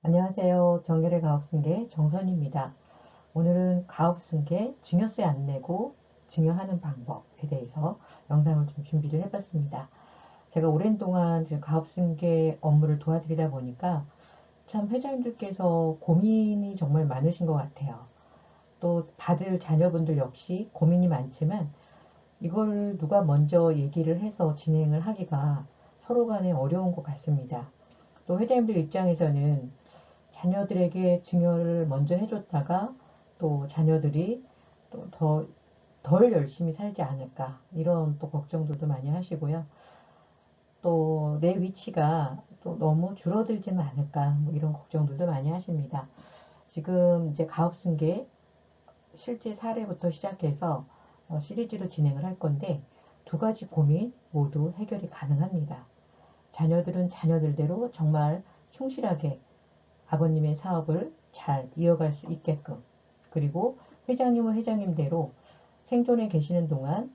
안녕하세요. 정결의 가업승계 정선입니다. 오늘은 가업승계 증여세 안 내고 증여하는 방법에 대해서 영상을 좀 준비를 해봤습니다. 제가 오랜 동안 지금 가업승계 업무를 도와드리다 보니까 참 회장님들께서 고민이 정말 많으신 것 같아요. 또 받을 자녀분들 역시 고민이 많지만 이걸 누가 먼저 얘기를 해서 진행을 하기가 서로 간에 어려운 것 같습니다. 또 회장님들 입장에서는 자녀들에게 증여를 먼저 해줬다가 또 자녀들이 또 덜 열심히 살지 않을까 이런 또 걱정들도 많이 하시고요. 또 내 위치가 또 너무 줄어들지는 않을까 뭐 이런 걱정들도 많이 하십니다. 지금 이제 가업승계 실제 사례부터 시작해서 시리즈로 진행을 할 건데 두 가지 고민 모두 해결이 가능합니다. 자녀들은 자녀들대로 정말 충실하게 아버님의 사업을 잘 이어갈 수 있게끔, 그리고 회장님은 회장님대로 생존에 계시는 동안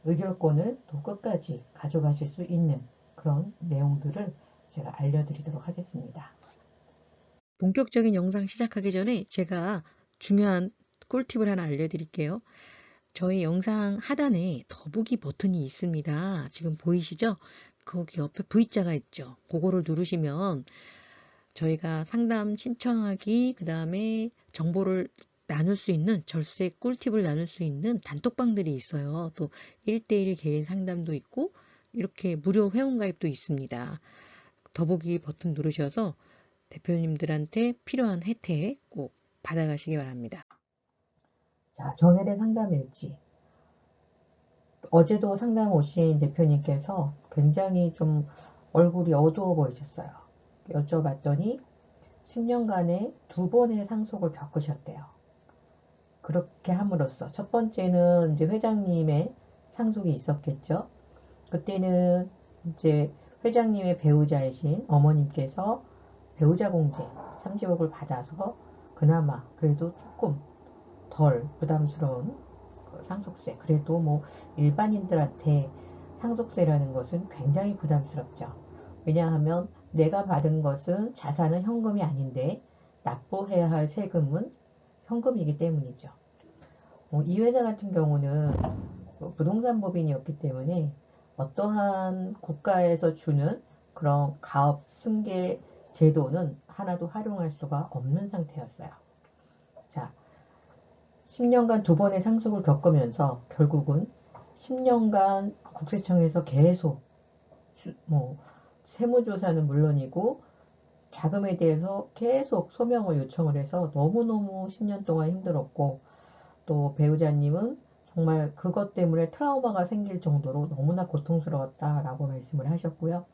의결권을 또 끝까지 가져가실 수 있는 그런 내용들을 제가 알려드리도록 하겠습니다. 본격적인 영상 시작하기 전에 제가 중요한 꿀팁을 하나 알려드릴게요. 저희 영상 하단에 더보기 버튼이 있습니다. 지금 보이시죠? 거기 옆에 V자가 있죠. 그거를 누르시면 저희가 상담 신청하기, 그 다음에 정보를 나눌 수 있는, 절세 꿀팁을 나눌 수 있는 단톡방들이 있어요. 또 1대1 개인 상담도 있고 이렇게 무료 회원가입도 있습니다. 더보기 버튼 누르셔서 대표님들한테 필요한 혜택 꼭 받아가시기 바랍니다. 자, 전회된 상담 일지. 어제도 상담 오신 대표님께서 굉장히 좀 얼굴이 어두워 보이셨어요. 여쭤봤더니 10년간에 두 번의 상속을 겪으셨대요. 그렇게 함으로써 첫 번째는 이제 회장님의 상속이 있었겠죠. 그때는 이제 회장님의 배우자이신 어머님께서 배우자 공제 30억을 받아서 그나마 그래도 조금 덜 부담스러운 상속세. 그래도 뭐 일반인들한테 상속세라는 것은 굉장히 부담스럽죠. 왜냐하면 내가 받은 것은 자산은 현금이 아닌데 납부해야 할 세금은 현금이기 때문이죠. 이 회사 같은 경우는 부동산 법인이었기 때문에 어떠한 국가에서 주는 그런 가업 승계 제도는 하나도 활용할 수가 없는 상태였어요. 자, 10년간 두 번의 상속을 겪으면서 결국은 10년간 국세청에서 계속 뭐 세무조사는 물론이고 자금에 대해서 계속 소명을 요청을 해서 너무너무 10년 동안 힘들었고, 또 배우자님은 정말 그것 때문에 트라우마가 생길 정도로 너무나 고통스러웠다라고 말씀을 하셨고요.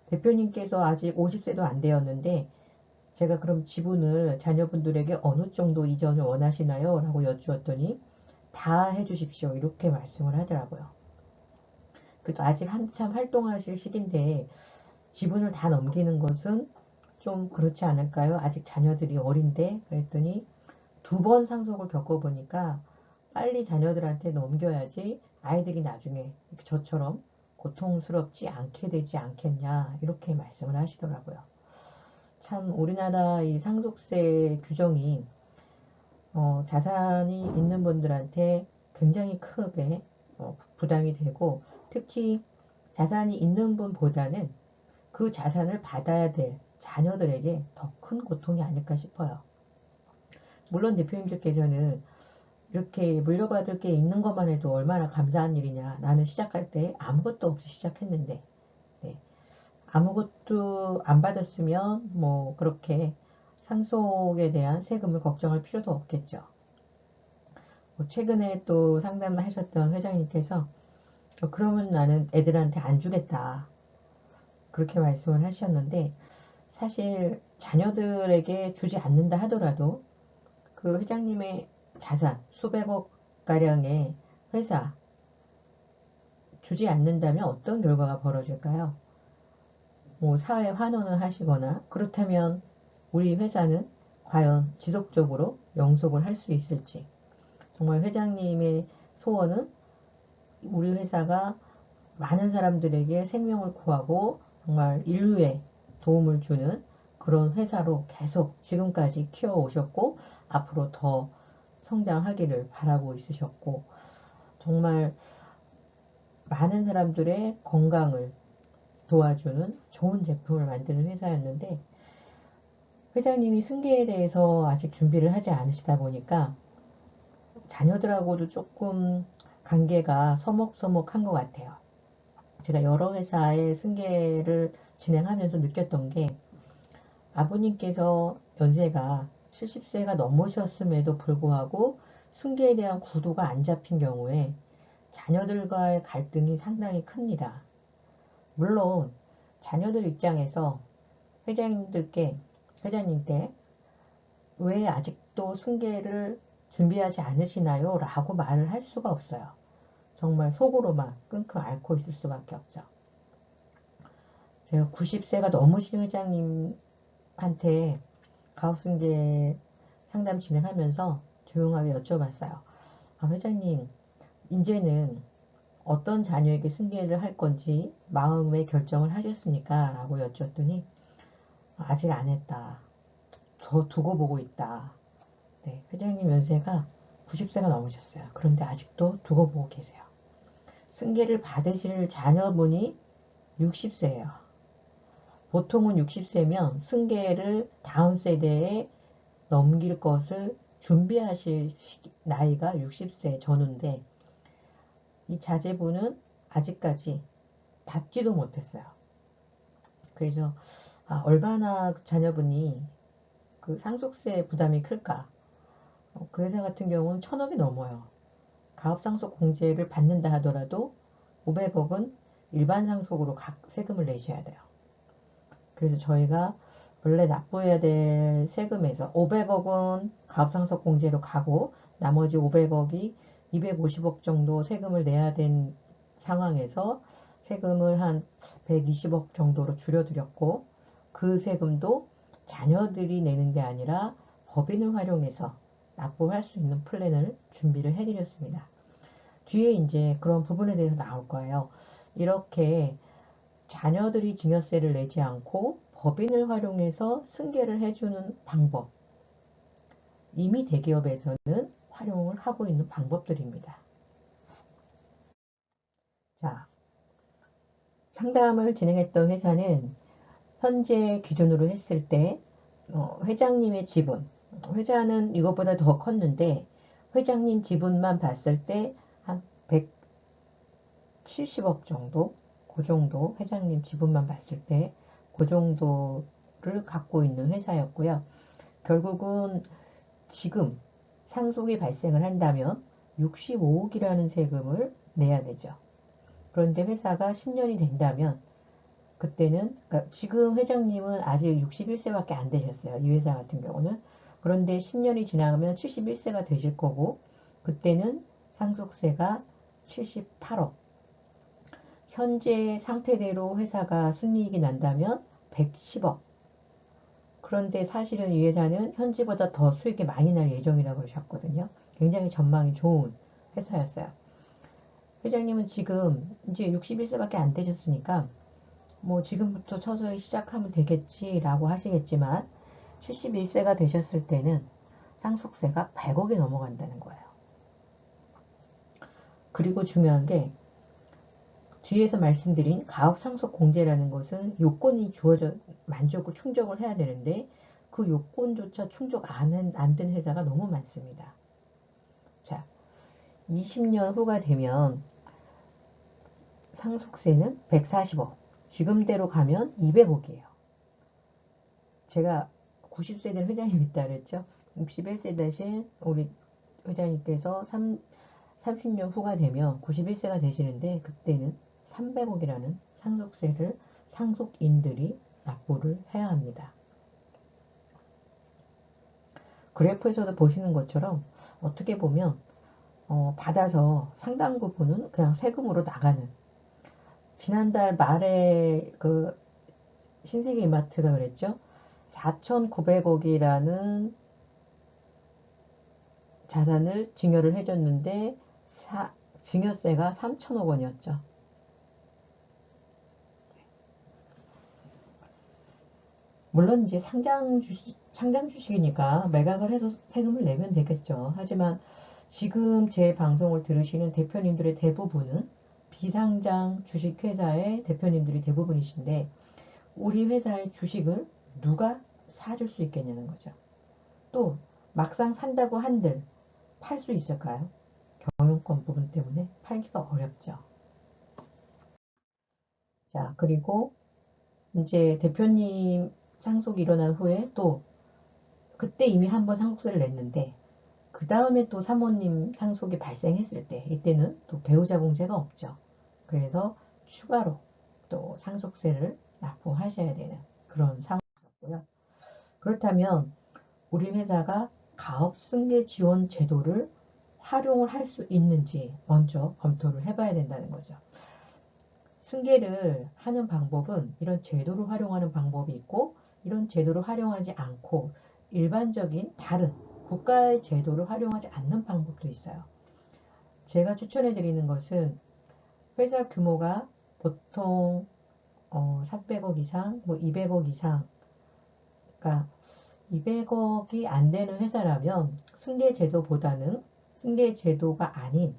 대표님께서 아직 50세도 안 되었는데 제가 그럼 지분을 자녀분들에게 어느 정도 이전을 원하시나요? 라고 여쭈었더니 다 해주십시오. 이렇게 말씀을 하더라고요. 그래도 아직 한참 활동하실 시기인데 지분을 다 넘기는 것은 좀 그렇지 않을까요? 아직 자녀들이 어린데 그랬더니 두 번 상속을 겪어보니까 빨리 자녀들한테 넘겨야지 아이들이 나중에 저처럼 고통스럽지 않게 되지 않겠냐 이렇게 말씀을 하시더라고요. 참 우리나라 이 상속세 규정이 자산이 있는 분들한테 굉장히 크게 부담이 되고, 특히 자산이 있는 분보다는 그 자산을 받아야 될 자녀들에게 더 큰 고통이 아닐까 싶어요. 물론 대표님들께서는 이렇게 물려받을 게 있는 것만 해도 얼마나 감사한 일이냐. 나는 시작할 때 아무것도 없이 시작했는데, 네. 아무것도 안 받았으면 뭐 그렇게 상속에 대한 세금을 걱정할 필요도 없겠죠. 뭐 최근에 또 상담을 하셨던 회장님께서 그러면 나는 애들한테 안 주겠다. 그렇게 말씀을 하셨는데, 사실 자녀들에게 주지 않는다 하더라도 그 회장님의 자산 수백억 가량의 회사 주지 않는다면 어떤 결과가 벌어질까요? 뭐 사회 환원을 하시거나 그렇다면 우리 회사는 과연 지속적으로 영속을 할 수 있을지. 정말 회장님의 소원은 우리 회사가 많은 사람들에게 생명을 구하고 정말 인류에 도움을 주는 그런 회사로 계속 지금까지 키워오셨고 앞으로 더 성장하기를 바라고 있으셨고 정말 많은 사람들의 건강을 도와주는 좋은 제품을 만드는 회사였는데 회장님이 승계에 대해서 아직 준비를 하지 않으시다 보니까 자녀들하고도 조금 관계가 서먹서먹한 것 같아요. 제가 여러 회사의 승계를 진행하면서 느꼈던 게 아버님께서 연세가 70세가 넘으셨음에도 불구하고 승계에 대한 구도가 안 잡힌 경우에 자녀들과의 갈등이 상당히 큽니다. 물론 자녀들 입장에서 회장님께 왜 아직도 승계를 준비하지 않으시나요? 라고 말을 할 수가 없어요. 정말 속으로만 끙끙 앓고 있을 수밖에 없죠. 제가 90세가 넘으신 회장님한테 가업승계 상담 진행하면서 조용하게 여쭤봤어요. 아, 회장님, 이제는 어떤 자녀에게 승계를 할 건지 마음의 결정을 하셨습니까? 라고 여쭈었더니 아직 안 했다. 더 두고 보고 있다. 네, 회장님 연세가 90세가 넘으셨어요. 그런데 아직도 두고 보고 계세요. 승계를 받으실 자녀분이 60세예요. 보통은 60세면 승계를 다음 세대에 넘길 것을 준비하실 나이가 60세 전후인데 이 자제분은 아직까지 받지도 못했어요. 그래서 얼마나 자녀분이 그 상속세 부담이 클까? 그 회사 같은 경우는 1,000억이 넘어요. 가업상속 공제를 받는다 하더라도 500억은 일반 상속으로 각 세금을 내셔야 돼요. 그래서 저희가 원래 납부해야 될 세금에서 500억은 가업상속 공제로 가고 나머지 500억이 250억 정도 세금을 내야 된 상황에서 세금을 한 120억 정도로 줄여드렸고 그 세금도 자녀들이 내는 게 아니라 법인을 활용해서 납부할 수 있는 플랜을 준비를 해드렸습니다. 뒤에 이제 그런 부분에 대해서 나올 거예요. 이렇게 자녀들이 증여세를 내지 않고 법인을 활용해서 승계를 해주는 방법. 이미 대기업에서는 활용을 하고 있는 방법들입니다. 자, 상담을 진행했던 회사는 현재 기준으로 했을 때 회장님의 지분, 회사는 이것보다 더 컸는데 회장님 지분만 봤을 때 한 170억 정도, 그 정도 회장님 지분만 봤을 때 그 정도를 갖고 있는 회사였고요. 결국은 지금 상속이 발생을 한다면 65억이라는 세금을 내야 되죠. 그런데 회사가 10년이 된다면 그때는 그러니까 지금 회장님은 아직 61세밖에 안 되셨어요. 이 회사 같은 경우는. 그런데 10년이 지나가면 71세가 되실 거고 그때는 상속세가 78억. 현재 상태대로 회사가 순이익이 난다면 110억. 그런데 사실은 이 회사는 현지보다 더 수익이 많이 날 예정이라고 그러셨거든요. 굉장히 전망이 좋은 회사였어요. 회장님은 지금 이제 61세밖에 안 되셨으니까 뭐 지금부터 서서히 시작하면 되겠지라고 하시겠지만 71세가 되셨을 때는 상속세가 100억이 넘어간다는 거예요. 그리고 중요한 게 뒤에서 말씀드린 가업상속공제라는 것은 요건이 주어져 만족을 충족을 해야 되는데 그 요건조차 충족 안 된 회사가 너무 많습니다. 자, 20년 후가 되면 상속세는 140억, 지금대로 가면 200억이에요. 제가 90세 된 회장님 있다 그랬죠? 61세 대신 우리 회장님께서 30년 후가 되면 91세가 되시는데 그때는 300억이라는 상속세를 상속인들이 납부를 해야 합니다. 그래프에서도 보시는 것처럼 어떻게 보면 받아서 상당 부분은 그냥 세금으로 나가는 지난달 말에 그 신세계이마트가 그랬죠. 4,900억이라는 자산을 증여를 해줬는데 증여세가 3천억 원이었죠. 물론 이제 상장 주식이니까 매각을 해서 세금을 내면 되겠죠. 하지만 지금 제 방송을 들으시는 대표님들의 대부분은 비상장 주식회사의 대표님들이 대부분이신데 우리 회사의 주식을 누가 사줄 수 있겠냐는 거죠. 또 막상 산다고 한들 팔 수 있을까요? 경영권 부분 때문에 팔기가 어렵죠. 자, 그리고 이제 대표님 상속이 일어난 후에 또 그때 이미 한번 상속세를 냈는데 그 다음에 또 사모님 상속이 발생했을 때 이때는 또 배우자 공제가 없죠. 그래서 추가로 또 상속세를 납부하셔야 되는 그런 상황이었고요. 그렇다면 우리 회사가 가업승계 지원 제도를 활용을 할 수 있는지 먼저 검토를 해봐야 된다는 거죠. 승계를 하는 방법은 이런 제도를 활용하는 방법이 있고 이런 제도를 활용하지 않고 일반적인 다른 국가의 제도를 활용하지 않는 방법도 있어요. 제가 추천해 드리는 것은 회사 규모가 보통 300억 이상, 뭐 200억 이상, 그러니까 200억이 안 되는 회사라면 승계 제도보다는 승계 제도가 아닌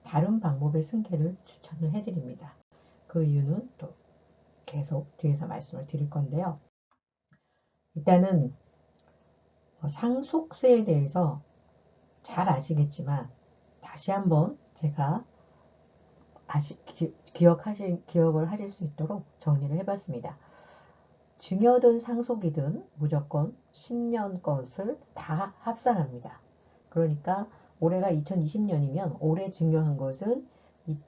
다른 방법의 승계를 추천을 해드립니다. 그 이유는 또 계속 뒤에서 말씀을 드릴 건데요. 일단은 상속세에 대해서 잘 아시겠지만 다시 한번 제가 기억을 하실 수 있도록 정리를 해봤습니다. 증여든 상속이든 무조건 10년 것을 다 합산합니다. 그러니까 올해가 2020년이면 올해 증여한 것은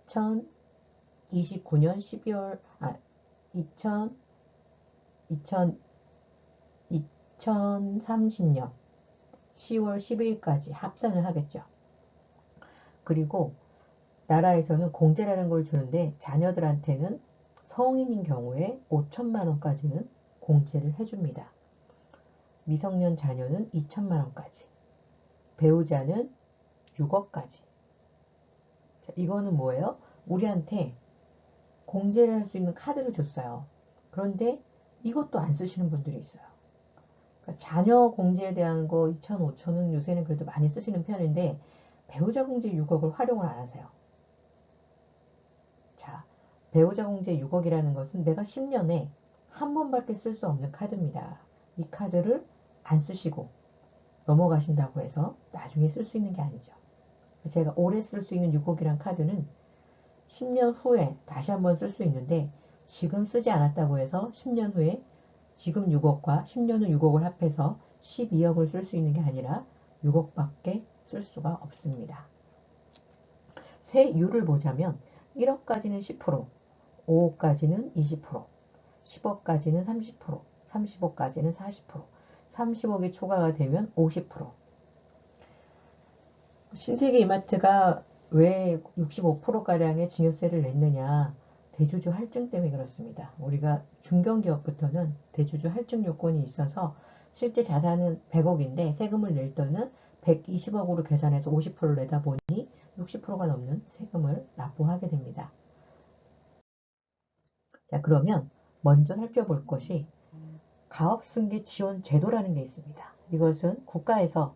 2029년 12월, 2000, 2030년 10월 12일까지 합산을 하겠죠. 그리고 나라에서는 공제라는 걸 주는데 자녀들한테는 성인인 경우에 5천만 원까지는 공제를 해줍니다. 미성년 자녀는 2천만 원까지, 배우자는 6억까지. 이거는 뭐예요? 우리한테 공제를 할 수 있는 카드를 줬어요. 그런데 이것도 안 쓰시는 분들이 있어요. 그러니까 자녀 공제에 대한 거 2천, 5천은 요새는 그래도 많이 쓰시는 편인데 배우자 공제 6억을 활용을 안 하세요. 자, 배우자 공제 6억이라는 것은 내가 10년에 한 번밖에 쓸 수 없는 카드입니다. 이 카드를 안 쓰시고 넘어가신다고 해서 나중에 쓸 수 있는 게 아니죠. 제가 오래 쓸 수 있는 6억이란 카드는 10년 후에 다시 한번 쓸 수 있는데 지금 쓰지 않았다고 해서 10년 후에 지금 6억과 10년 후 6억을 합해서 12억을 쓸 수 있는 게 아니라 6억밖에 쓸 수가 없습니다. 세율을 보자면 1억까지는 10%, 5억까지는 20%, 10억까지는 30%, 30억까지는 40%, 30억이 초과가 되면 50%. 신세계 이마트가 왜 65%가량의 증여세를 냈느냐. 대주주 할증 때문에 그렇습니다. 우리가 중견기업부터는 대주주 할증 요건이 있어서 실제 자산은 100억인데 세금을 낼 때는 120억으로 계산해서 50%를 내다 보니 60%가 넘는 세금을 납부하게 됩니다. 자, 그러면 먼저 살펴볼 것이 가업승계 지원 제도라는 게 있습니다. 이것은 국가에서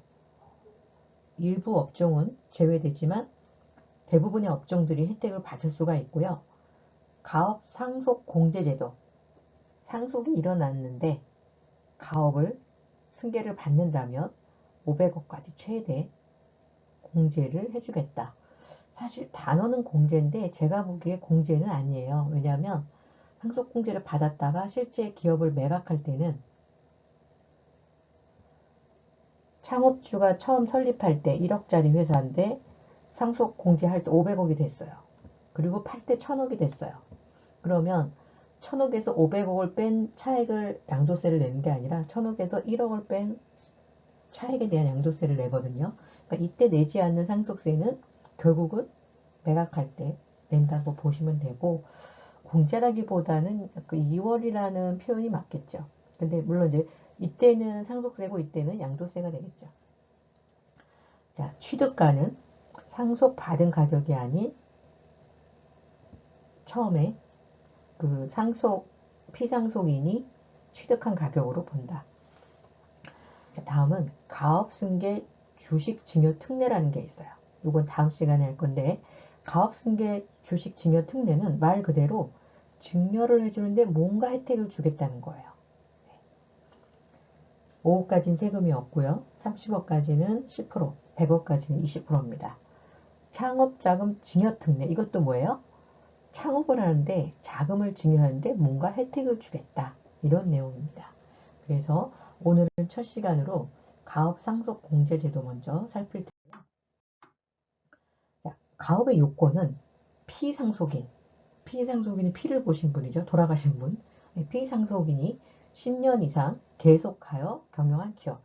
일부 업종은 제외되지만 대부분의 업종들이 혜택을 받을 수가 있고요. 가업 상속 공제 제도. 상속이 일어났는데 가업을 승계를 받는다면 500억까지 최대 공제를 해주겠다. 사실 단어는 공제인데 제가 보기에 공제는 아니에요. 왜냐하면 상속공제를 받았다가 실제 기업을 매각할 때는 창업주가 처음 설립할 때 1억짜리 회사인데 상속공제할 때 500억이 됐어요. 그리고 팔 때 1000억이 됐어요. 그러면 1000억에서 500억을 뺀 차액을 양도세를 내는 게 아니라 1000억에서 1억을 뺀 차액에 대한 양도세를 내거든요. 그러니까 이때 내지 않는 상속세는 결국은 매각할 때 낸다고 보시면 되고 공제라기보다는 그 2월이라는 표현이 맞겠죠. 근데 물론 이제 이때는 상속세고 이때는 양도세가 되겠죠. 자, 취득가는 상속받은 가격이 아닌 처음에 그 피상속인이 취득한 가격으로 본다. 자, 다음은 가업승계 주식증여특례라는 게 있어요. 이건 다음 시간에 할 건데, 가업승계 주식증여특례는 말 그대로 증여를 해주는데 뭔가 혜택을 주겠다는 거예요. 5억까지는 세금이 없고요. 30억까지는 10%, 100억까지는 20%입니다. 창업자금 증여특례, 이것도 뭐예요? 창업을 하는데 자금을 증여하는데 뭔가 혜택을 주겠다. 이런 내용입니다. 그래서 오늘은 첫 시간으로 가업상속공제제도 먼저 살필 텐데요. 자, 가업의 요건은 피상속인, 피상속인은 피를 보신 분이죠. 돌아가신 분. 피상속인이 10년 이상 계속하여 경영한 기업.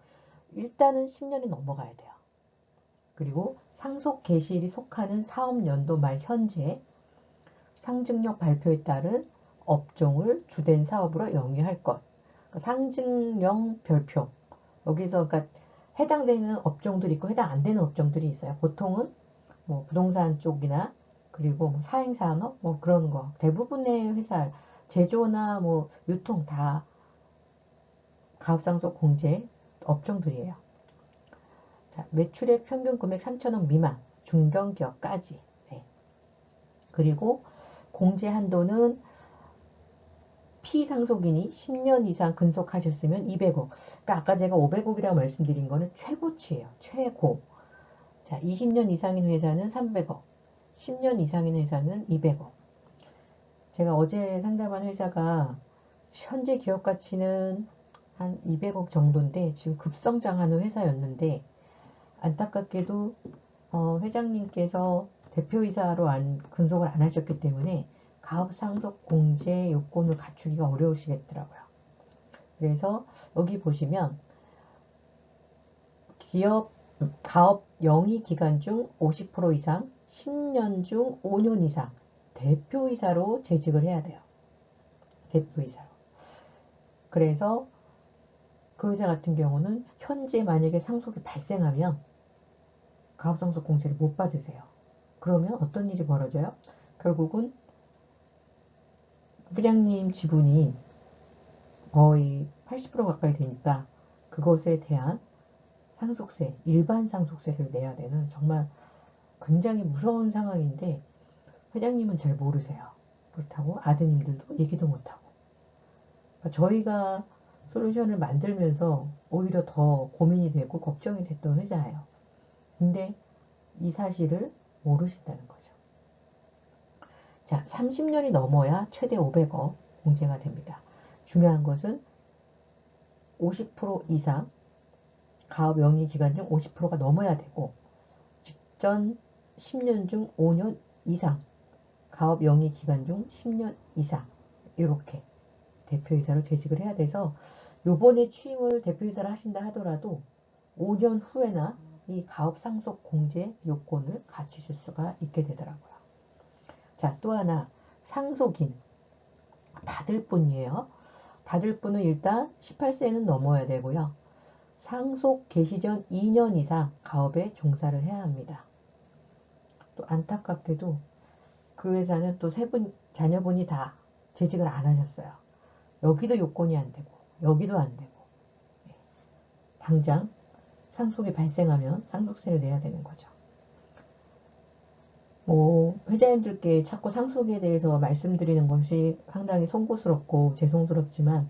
일단은 10년이 넘어가야 돼요. 그리고 상속 개시일이 속하는 사업연도 말 현재 상증력 발표에 따른 업종을 주된 사업으로 영위할 것. 그러니까 상증령 별표. 여기서 그러니까 해당되는 업종들이 있고 해당 안 되는 업종들이 있어요. 보통은 뭐 부동산 쪽이나 그리고 뭐 사행산업 뭐 그런 거. 대부분의 회사 제조나 뭐 유통 다 가압상속 공제 업종들이에요. 자, 매출의 평균 금액 3천억 미만 중견기업까지. 네. 그리고 공제 한도는 피상속인이 10년 이상 근속하셨으면 200억. 그러니까 아까 제가 500억이라고 말씀드린 거는 최고치예요. 최고. 자, 20년 이상인 회사는 300억. 10년 이상인 회사는 200억. 제가 어제 상담한 회사가 현재 기업 가치는 한 200억 정도인데 지금 급성장하는 회사였는데 안타깝게도 회장님께서 대표이사로 근속을 안 하셨기 때문에 가업상속 공제 요건을 갖추기가 어려우시겠더라고요. 그래서 여기 보시면 기업 가업 영위 기간 중 50% 이상 10년 중 5년 이상 대표이사로 재직을 해야 돼요. 대표이사로. 그래서 그 회사 같은 경우는 현재 만약에 상속이 발생하면 가업상속 공제를 못 받으세요. 그러면 어떤 일이 벌어져요? 결국은 회장님 지분이 거의 80% 가까이 되니까 그것에 대한 상속세, 일반 상속세를 내야 되는 정말 굉장히 무서운 상황인데 회장님은 잘 모르세요. 그렇다고 아드님들도 얘기도 못하고. 그러니까 저희가 솔루션을 만들면서 오히려 더 고민이 되고 걱정이 됐던 회사예요. 근데 이 사실을 모르신다는 거죠. 자, 30년이 넘어야 최대 500억 공제가 됩니다. 중요한 것은 50% 이상 가업 영위 기간 중 50%가 넘어야 되고 직전 10년 중 5년 이상 가업 영위 기간 중 10년 이상 이렇게 대표이사로 재직을 해야 돼서 요번에 취임을 대표이사를 하신다 하더라도 5년 후에나 이 가업 상속 공제 요건을 갖추실 수가 있게 되더라고요. 자, 또 하나 상속인 받을 분이에요. 받을 분은 일단 18세는 넘어야 되고요. 상속 개시 전 2년 이상 가업에 종사를 해야 합니다. 또 안타깝게도 그 회사는 또 세 분, 자녀분이 다 재직을 안 하셨어요. 여기도 요건이 안 되고, 여기도 안 되고. 당장 상속이 발생하면 상속세를 내야 되는 거죠. 뭐, 회장님들께 자꾸 상속에 대해서 말씀드리는 것이 상당히 송구스럽고 죄송스럽지만,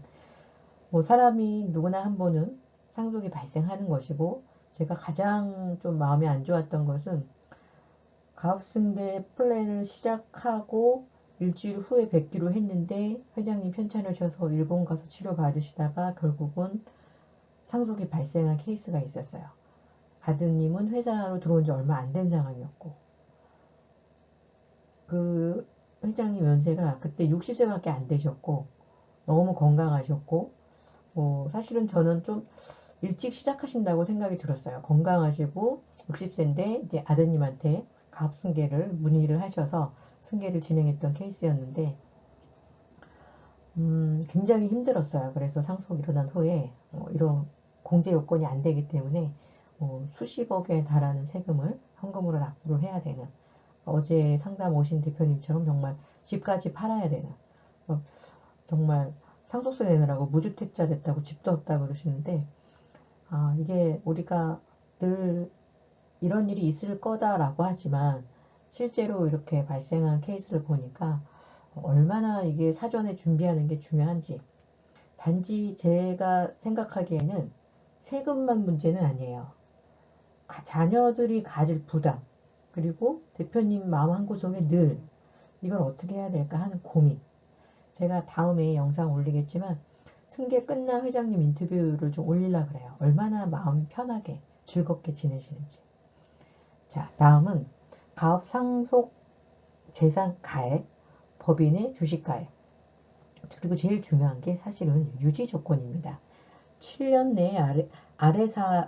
뭐, 사람이 누구나 한 번은 상속이 발생하는 것이고, 제가 가장 좀 마음이 안 좋았던 것은 가업승계 플랜을 시작하고 일주일 후에 뵙기로 했는데 회장님 편찮으셔서 일본 가서 치료받으시다가 결국은 상속이 발생한 케이스가 있었어요. 아드님은 회사로 들어온 지 얼마 안 된 상황이었고 그 회장님 연세가 그때 60세밖에 안 되셨고 너무 건강하셨고 사실은 저는 좀 일찍 시작하신다고 생각이 들었어요. 건강하시고 60세인데 이제 아드님한테 가압승계를 문의를 하셔서 승계를 진행했던 케이스였는데 굉장히 힘들었어요. 그래서 상속 일어난 후에 이런 공제 요건이 안 되기 때문에 수십억에 달하는 세금을 현금으로 납부를 해야 되는 어제 상담 오신 대표님처럼 정말 집까지 팔아야 되는 정말 상속세 내느라고 무주택자 됐다고 집도 없다고 그러시는데, 이게 우리가 늘 이런 일이 있을 거다라고 하지만 실제로 이렇게 발생한 케이스를 보니까 얼마나 이게 사전에 준비하는 게 중요한지. 단지 제가 생각하기에는 세금만 문제는 아니에요. 자녀들이 가질 부담, 그리고 대표님 마음 한구석에 늘 이걸 어떻게 해야 될까 하는 고민. 제가 다음에 영상 올리겠지만 승계 끝난 회장님 인터뷰를 좀 올리려고 그래요. 얼마나 마음 편하게 즐겁게 지내시는지. 자, 다음은 가업 상속 재산 가액, 법인의 주식 가액. 그리고 제일 중요한 게 사실은 유지 조건입니다. 7년 내에 아래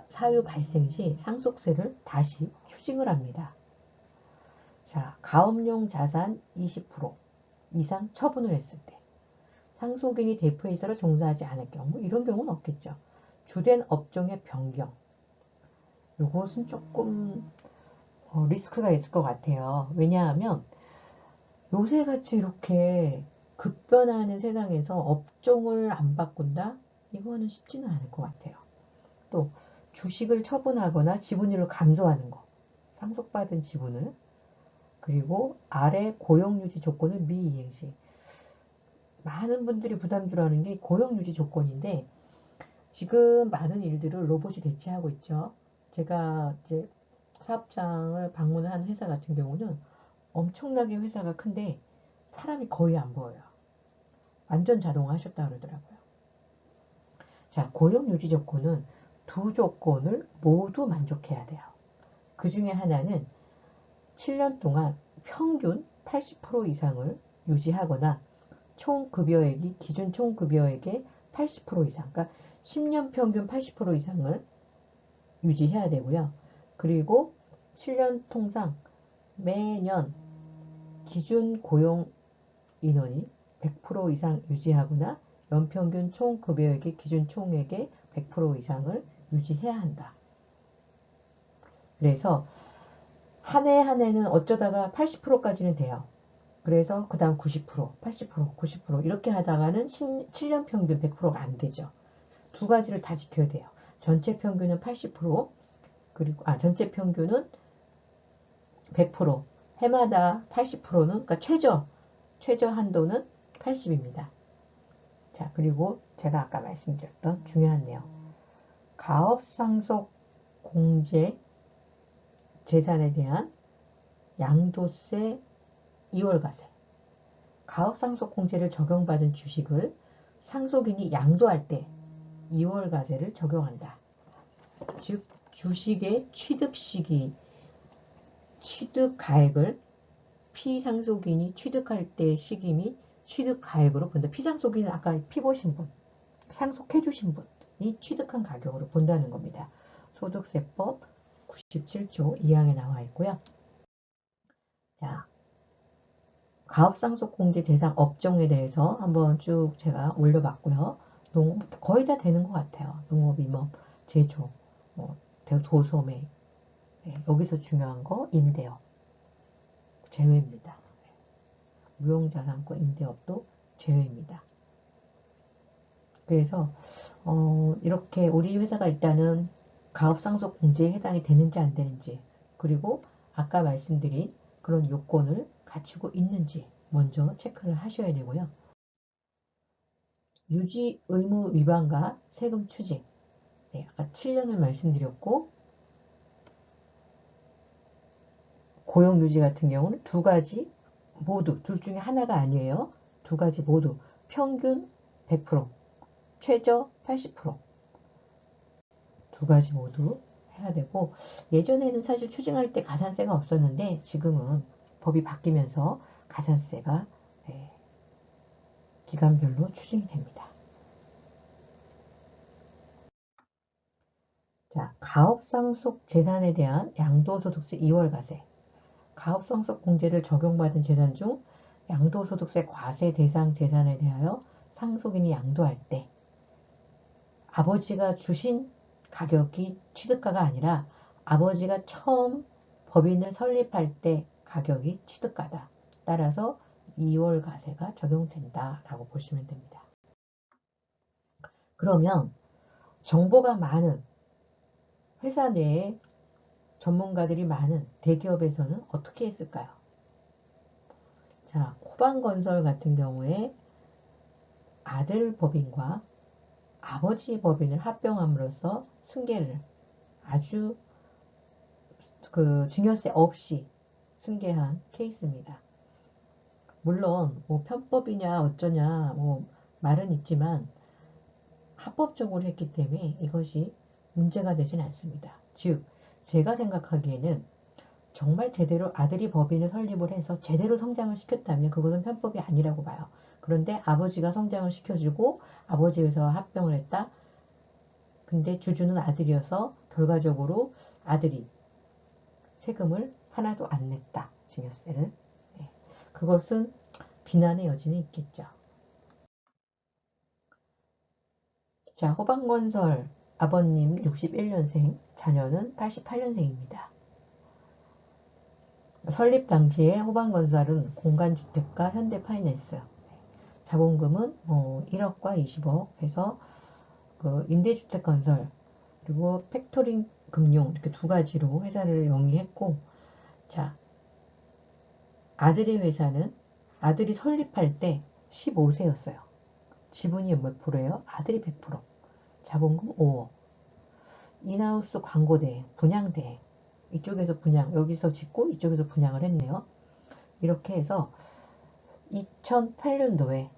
사유 발생 시 상속세를 다시 추징을 합니다. 자, 가업용 자산 20% 이상 처분을 했을 때, 상속인이 대표이사로 종사하지 않을 경우, 이런 경우는 없겠죠. 주된 업종의 변경, 이것은 조금 리스크가 있을 것 같아요. 왜냐하면 요새같이 이렇게 급변하는 세상에서 업종을 안 바꾼다? 이거는 쉽지는 않을 것 같아요. 또 주식을 처분하거나 지분율을 감소하는 거, 상속받은 지분을, 그리고 아래 고용유지 조건을 미이행시. 많은 분들이 부담들어하는 게 고용유지 조건인데, 지금 많은 일들을 로봇이 대체하고 있죠. 제가 이제 사업장을 방문한 회사 같은 경우는 엄청나게 회사가 큰데 사람이 거의 안 보여요. 완전 자동화 하셨다 그러더라고요. 자, 고용유지 조건은 두 조건을 모두 만족해야 돼요. 그 중에 하나는 7년 동안 평균 80% 이상을 유지하거나 총급여액이 기준 총급여액의 80% 이상, 그러니까 10년 평균 80% 이상을 유지해야 되고요. 그리고 7년 통상 매년 기준 고용 인원이 100% 이상 유지하거나 연평균 총급여액의 기준 총액의 100% 이상을 유지해야 한다. 그래서 한 해 한 해는 어쩌다가 80%까지는 돼요. 그래서 그 다음 90%, 80%, 90% 이렇게 하다가는 7년 평균 100%가 안 되죠. 두 가지를 다 지켜야 돼요. 전체 평균은 80%, 그리고 전체 평균은 100%, 해마다 80%는, 그러니까 최저 한도는 80입니다. 자, 그리고 제가 아까 말씀드렸던 중요한 내용. 가업상속 공제 재산에 대한 양도세 2월과세. 가업상속 공제를 적용받은 주식을 상속인이 양도할 때 2월과세를 적용한다. 즉, 주식의 취득 시기, 취득 가액을 피상속인이 취득할 때 시기 및 취득 가액으로 본다. 피상속인은 아까 피 보신 분, 상속해 주신 분이 취득한 가격으로 본다는 겁니다. 소득세법 97조 2항에 나와 있고요. 자, 가업상속공제 대상 업종에 대해서 한번 쭉 제가 올려봤고요. 거의 다 되는 것 같아요. 농업, 임업, 제조, 도소매. 네, 여기서 중요한 거 임대업 제외입니다. 무용자산권 임대업도 제외입니다. 그래서 이렇게 우리 회사가 일단은 가업상속 공제에 해당이 되는지 안 되는지, 그리고 아까 말씀드린 그런 요건을 갖추고 있는지 먼저 체크를 하셔야 되고요. 유지 의무 위반과 세금 추징. 네, 아까 7년을 말씀드렸고, 고용유지 같은 경우는 두 가지 모두, 둘 중에 하나가 아니에요. 두 가지 모두 평균 100%, 최저 80%. 두 가지 모두 해야 되고, 예전에는 사실 추징할 때 가산세가 없었는데 지금은 법이 바뀌면서 가산세가 기간별로 추징이 됩니다. 자, 가업상속 재산에 대한 양도소득세 2월과세. 가업상속 공제를 적용받은 재산 중 양도소득세 과세 대상 재산에 대하여 상속인이 양도할 때 아버지가 주신 가격이 취득가가 아니라 아버지가 처음 법인을 설립할 때 가격이 취득가다. 따라서 2월 과세가 적용된다라고 보시면 됩니다. 그러면 정보가 많은 회사 내에 전문가들이 많은 대기업에서는 어떻게 했을까요? 자, 호반건설 같은 경우에 아들 법인과 아버지 법인을 합병함으로써 승계를 아주 증여세 없이 승계한 케이스입니다. 물론 뭐 편법이냐 어쩌냐 뭐 말은 있지만 합법적으로 했기 때문에 이것이 문제가 되진 않습니다. 즉 제가 생각하기에는 정말 제대로 아들이 법인을 설립을 해서 제대로 성장을 시켰다면 그것은 편법이 아니라고 봐요. 그런데 아버지가 성장을 시켜주고 아버지 회사와 합병을 했다. 근데 주주는 아들이어서 결과적으로 아들이 세금을 하나도 안 냈다. 증여세를. 네. 그것은 비난의 여지는 있겠죠. 자, 호방건설 아버님 61년생, 자녀는 88년생입니다. 설립 당시에 호방건설은 공간주택과 현대파이낸스, 자본금은 1억과 20억 해서 그 임대주택 건설 그리고 팩토링 금융 이렇게 두 가지로 회사를 영위했고, 자, 아들의 회사는 아들이 설립할 때 15세였어요. 지분이 몇 프로예요? 아들이 100%. 자본금 5억. 인하우스 광고대행, 분양대행. 이쪽에서 분양, 여기서 짓고 이쪽에서 분양을 했네요. 이렇게 해서 2008년도에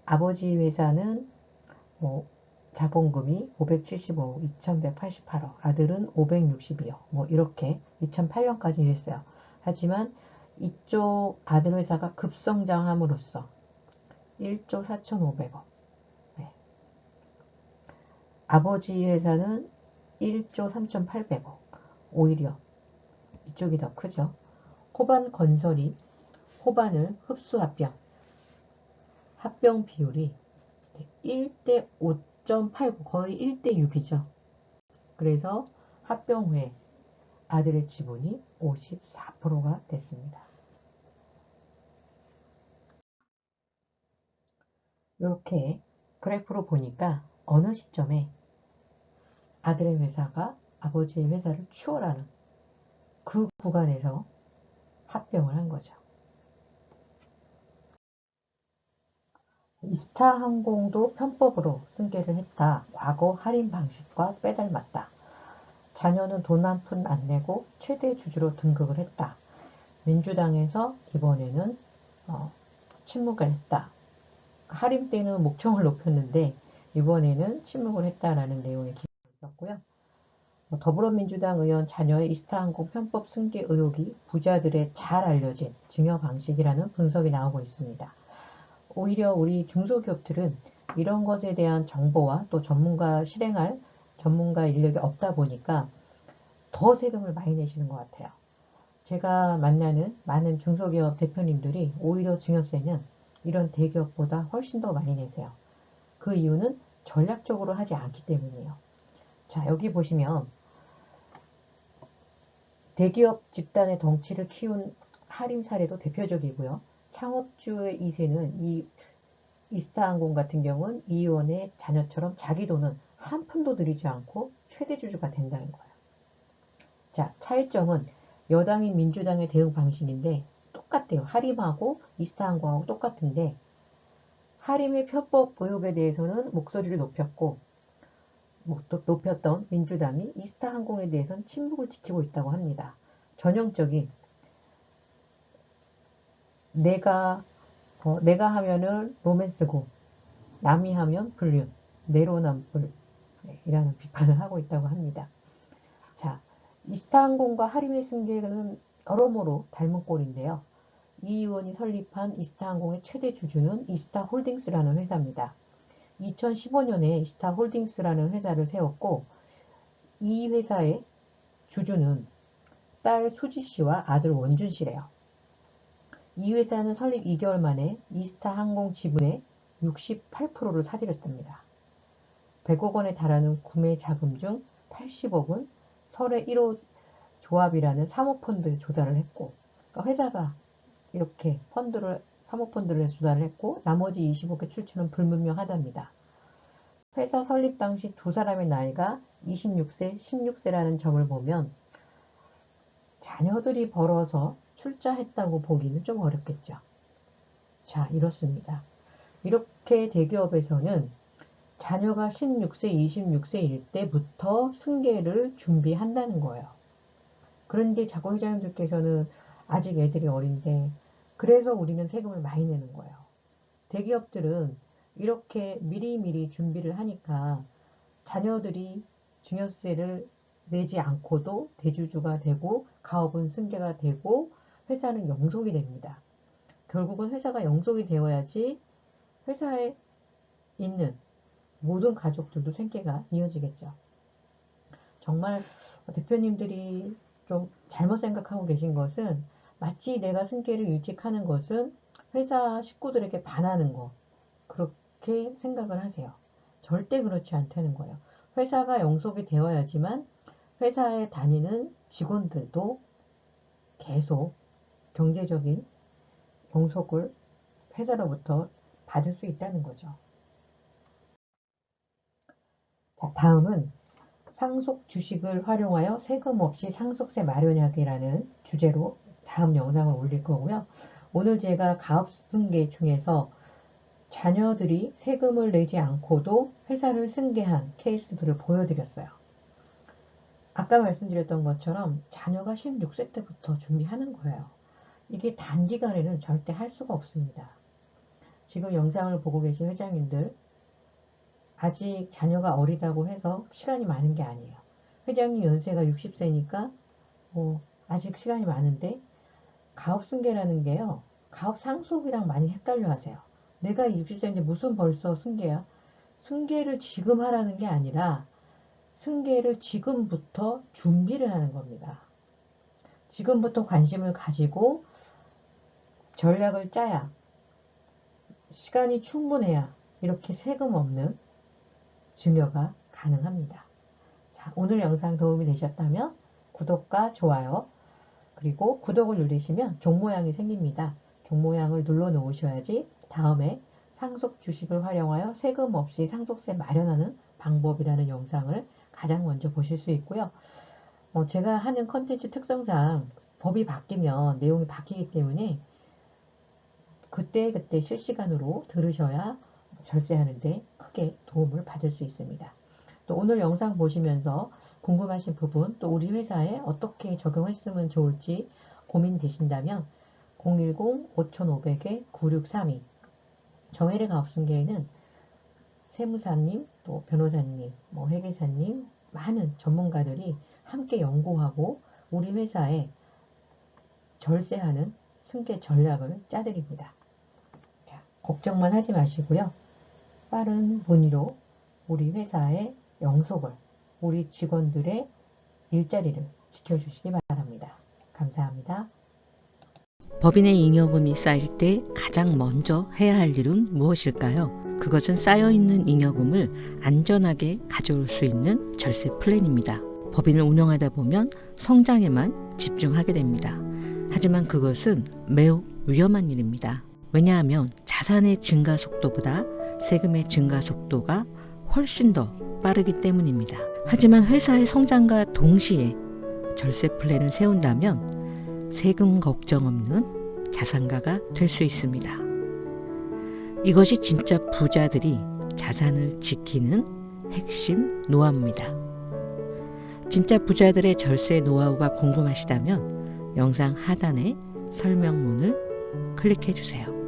아버지 회사는 뭐 자본금이 575억, 2188억, 아들은 562억, 뭐 이렇게 2008년까지 일했어요. 하지만 이쪽 아들 회사가 급성장함으로써 1조 4,500억, 네. 아버지 회사는 1조 3,800억, 오히려 이쪽이 더 크죠. 호반 건설이 호반을 흡수합병, 합병 비율이 1대 5.89, 거의 1대 6이죠. 그래서 합병 후에 아들의 지분이 54%가 됐습니다. 이렇게 그래프로 보니까 어느 시점에 아들의 회사가 아버지의 회사를 추월하는 그 구간에서 합병을 한 거죠. 이스타항공도 편법으로 승계를 했다. 과거 할인 방식과 빼닮았다. 자녀는 돈 한 푼 안 내고 최대 주주로 등극을 했다. 민주당에서 이번에는 침묵을 했다. 할인 때는 목청을 높였는데 이번에는 침묵을 했다라는 내용의 기사가 있었고요. 더불어민주당 의원 자녀의 이스타항공 편법 승계 의혹이 부자들의 잘 알려진 증여 방식이라는 분석이 나오고 있습니다. 오히려 우리 중소기업들은 이런 것에 대한 정보와 또 실행할 전문가 인력이 없다 보니까 더 세금을 많이 내시는 것 같아요. 제가 만나는 많은 중소기업 대표님들이 오히려 증여세는 이런 대기업보다 훨씬 더 많이 내세요. 그 이유는 전략적으로 하지 않기 때문이에요. 자, 여기 보시면 대기업 집단의 덩치를 키운 할인 사례도 대표적이고요. 창업주의 2세는 이 이스타항공 같은 경우는 이 의원의 자녀처럼 자기 돈은 한 푼도 들이지 않고 최대 주주가 된다는 거예요. 자, 차이점은 여당인 민주당의 대응 방식인데 똑같대요. 하림하고 이스타항공하고 똑같은데 하림의 편법 의혹에 대해서는 목소리를 높였고 높였던 민주당이 이스타항공에 대해서는 침묵을 지키고 있다고 합니다. 전형적인 내가 하면은 로맨스고 남이 하면 불륜, 내로남불이라는 비판을 하고 있다고 합니다. 자, 이스타항공과 하림의 승계는 여러모로 닮은 꼴인데요. 이 의원이 설립한 이스타항공의 최대 주주는 이스타홀딩스라는 회사입니다. 2015년에 이스타홀딩스라는 회사를 세웠고 이 회사의 주주는 딸 수지 씨와 아들 원준 씨래요. 이 회사는 설립 2개월 만에 이스타항공 지분의 68%를 사들였답니다. 100억 원에 달하는 구매 자금 중 80억은 설의 1호 조합이라는 사모펀드에 조달을 했고, 그러니까 회사가 이렇게 펀드를 사모펀드를 주달을 했고 나머지 25개 출처는 불분명하답니다. 회사 설립 당시 두 사람의 나이가 26세, 16세라는 점을 보면 자녀들이 벌어서 출자했다고 보기는 좀 어렵겠죠. 자, 이렇습니다. 이렇게 대기업에서는 자녀가 16세, 26세일 때부터 승계를 준비한다는 거예요. 그런데 자꾸 회장님들께서는 아직 애들이 어린데 그래서 우리는 세금을 많이 내는 거예요. 대기업들은 이렇게 미리미리 준비를 하니까 자녀들이 증여세를 내지 않고도 대주주가 되고 가업은 승계가 되고 회사는 영속이 됩니다. 결국은 회사가 영속이 되어야지 회사에 있는 모든 가족들도 생계가 이어지겠죠. 정말 대표님들이 좀 잘못 생각하고 계신 것은 마치 내가 승계를 일찍하는 것은 회사 식구들에게 반하는 거 그렇게 생각을 하세요. 절대 그렇지 않다는 거예요. 회사가 영속이 되어야지만 회사에 다니는 직원들도 계속 경제적인 영속을 회사로부터 받을 수 있다는 거죠. 자, 다음은 상속 주식을 활용하여 세금 없이 상속세 마련하기라는 주제로 다음 영상을 올릴 거고요. 오늘 제가 가업승계 중에서 자녀들이 세금을 내지 않고도 회사를 승계한 케이스들을 보여드렸어요. 아까 말씀드렸던 것처럼 자녀가 16세 때부터 준비하는 거예요. 이게 단기간에는 절대 할 수가 없습니다. 지금 영상을 보고 계신 회장님들 아직 자녀가 어리다고 해서 시간이 많은 게 아니에요. 회장님 연세가 60세니까 아직 시간이 많은데 가업승계라는 게요. 가업상속이랑 많이 헷갈려 하세요. 내가 60세인데 무슨 벌써 승계야? 승계를 지금 하라는 게 아니라 승계를 지금부터 준비를 하는 겁니다. 지금부터 관심을 가지고 전략을 짜야 시간이 충분해야 이렇게 세금 없는 증여가 가능합니다. 자, 오늘 영상 도움이 되셨다면 구독과 좋아요 그리고 구독을 누르시면 종 모양이 생깁니다. 종 모양을 눌러 놓으셔야지 다음에 상속 주식을 활용하여 세금 없이 상속세 마련하는 방법이라는 영상을 가장 먼저 보실 수 있고요. 제가 하는 컨텐츠 특성상 법이 바뀌면 내용이 바뀌기 때문에 그때 실시간으로 들으셔야 절세하는데 크게 도움을 받을 수 있습니다. 또 오늘 영상 보시면서 궁금하신 부분 또 우리 회사에 어떻게 적용했으면 좋을지 고민되신다면 010-5500-9632 정혜래 가업승계에는 세무사님, 또 변호사님, 회계사님 많은 전문가들이 함께 연구하고 우리 회사에 절세하는 승계 전략을 짜드립니다. 자, 걱정만 하지 마시고요. 빠른 문의로 우리 회사의 영속을, 우리 직원들의 일자리를 지켜주시기 바랍니다. 감사합니다. 법인의 잉여금이 쌓일 때 가장 먼저 해야 할 일은 무엇일까요? 그것은 쌓여있는 잉여금을 안전하게 가져올 수 있는 절세 플랜입니다. 법인을 운영하다 보면 성장에만 집중하게 됩니다. 하지만 그것은 매우 위험한 일입니다. 왜냐하면 자산의 증가 속도보다 세금의 증가 속도가 훨씬 더 빠르기 때문입니다. 하지만 회사의 성장과 동시에 절세 플랜을 세운다면 세금 걱정 없는 자산가가 될 수 있습니다. 이것이 진짜 부자들이 자산을 지키는 핵심 노하우입니다. 진짜 부자들의 절세 노하우가 궁금하시다면 영상 하단에 설명문을 클릭해 주세요.